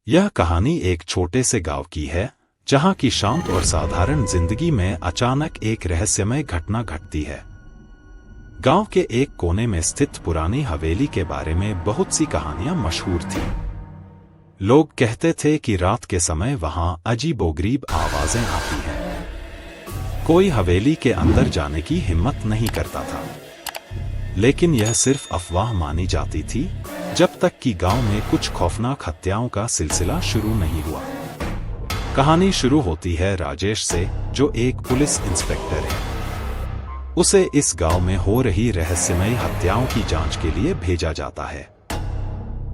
यह कहानी एक छोटे से गांव की है, जहां की शांत और साधारण जिंदगी में अचानक एक रहस्यमय घटना घटती है। गांव के एक कोने में स्थित पुरानी हवेली के बारे में बहुत सी कहानियां मशहूर थीं। लोग कहते थे कि रात के समय वहां अजीबोगरीब आवाजें आती हैं। कोई हवेली के अंदर जाने की हिम्मत नहीं करता था, लेकिन यह सिर्फ अफवाह मानी जाती थी, जब तक कि गांव में कुछ खौफनाक हत्याओं का सिलसिला शुरू नहीं हुआ। कहानी शुरू होती है राजेश से, जो एक पुलिस इंस्पेक्टर है। उसे इस गांव में हो रही रहस्यमय हत्याओं की जांच के लिए भेजा जाता है।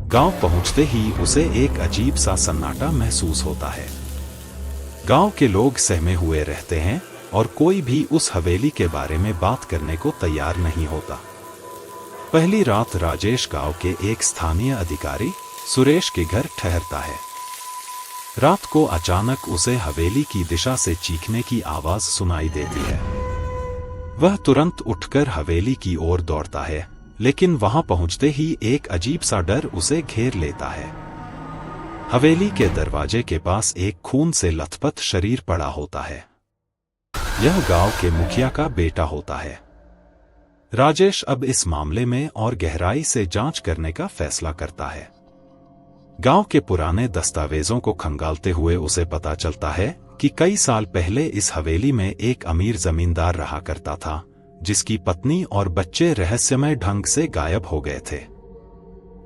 गांव पहुंचते ही उसे एक अजीब सा सन्नाटा महसूस होता है। गांव के लोग सहमे हुए रहते हैं और कोई भी उस हवेली के बारे में बात करने को तैयार नहीं होता। पहली रात राजेश गांव के एक स्थानीय अधिकारी सुरेश के घर ठहरता है। रात को अचानक उसे हवेली की दिशा से चीखने की आवाज सुनाई देती है। वह तुरंत उठकर हवेली की ओर दौड़ता है, लेकिन वहां पहुंचते ही एक अजीब सा डर उसे घेर लेता है। हवेली के दरवाजे के पास एक खून से लथपथ शरीर पड़ा होता है। यह गांव के मुखिया का बेटा होता है। राजेश अब इस मामले में और गहराई से जांच करने का फैसला करता है। गांव के पुराने दस्तावेजों को खंगालते हुए उसे पता चलता है कि कई साल पहले इस हवेली में एक अमीर जमींदार रहा करता था, जिसकी पत्नी और बच्चे रहस्यमय ढंग से गायब हो गए थे।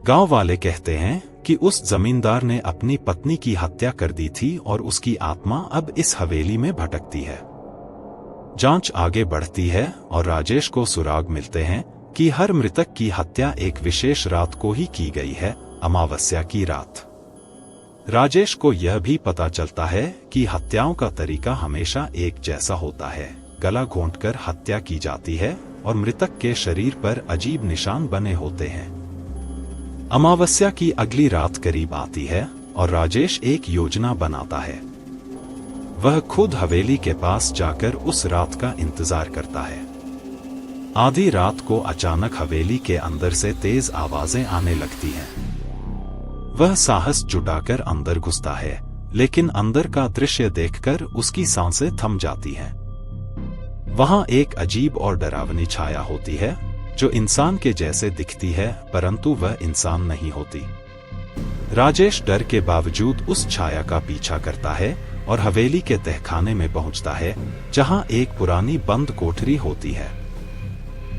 गांव वाले कहते हैं कि उस जमींदार ने अपनी पत्नी की हत्या कर दी थी और उसकी आत्मा अब इस हवेली में भटकती है। जांच आगे बढ़ती है और राजेश को सुराग मिलते हैं कि हर मृतक की हत्या एक विशेष रात को ही की गई है, अमावस्या की रात। राजेश को यह भी पता चलता है कि हत्याओं का तरीका हमेशा एक जैसा होता है। गला घोंटकर हत्या की जाती है और मृतक के शरीर पर अजीब निशान बने होते हैं। अमावस्या की अगली रात करीब आती है और राजेश एक योजना बनाता है। वह खुद हवेली के पास जाकर उस रात का इंतजार करता है। आधी रात को अचानक हवेली के अंदर से तेज आवाजें आने लगती हैं। वह साहस जुटाकर अंदर घुसता है, लेकिन अंदर का दृश्य देखकर उसकी सांसें थम जाती हैं। वहां एक अजीब और डरावनी छाया होती है, जो इंसान के जैसे दिखती है, परंतु वह इंसान नहीं होती। राजेश डर के बावजूद उस छाया का पीछा करता है और हवेली के तहखाने में पहुंचता है, जहां एक पुरानी बंद कोठरी होती है।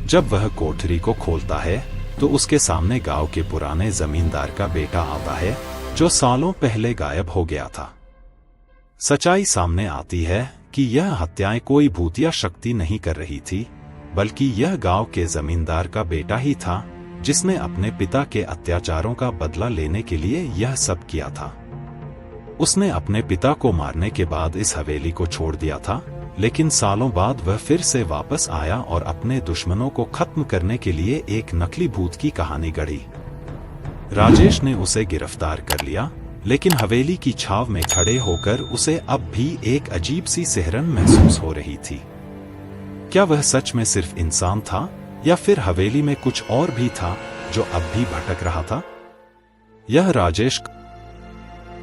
जब वह कोठरी को खोलता है तो उसके सामने गांव के पुराने जमींदार का बेटा आता है, जो सालों पहले गायब हो गया था। सच्चाई सामने आती है कि यह हत्याएं कोई भूतिया शक्ति नहीं कर रही थी, बल्कि यह गांव के जमींदार का बेटा ही था, जिसने अपने पिता के अत्याचारों का बदला लेने के लिए यह सब किया था। उसने अपने पिता को मारने के बाद इस हवेली को छोड़ दिया था, लेकिन सालों बाद वह फिर से वापस आया और अपने दुश्मनों को खत्म करने के लिए एक नकली भूत की कहानी गढ़ी। राजेश ने उसे गिरफ्तार कर लिया, लेकिन हवेली की छाव में खड़े होकर उसे अब भी एक अजीब सी सिहरन महसूस हो रही थी। क्या वह सच में सिर्फ इंसान था, या फिर हवेली में कुछ और भी था जो अब भी भटक रहा था? यह राजेश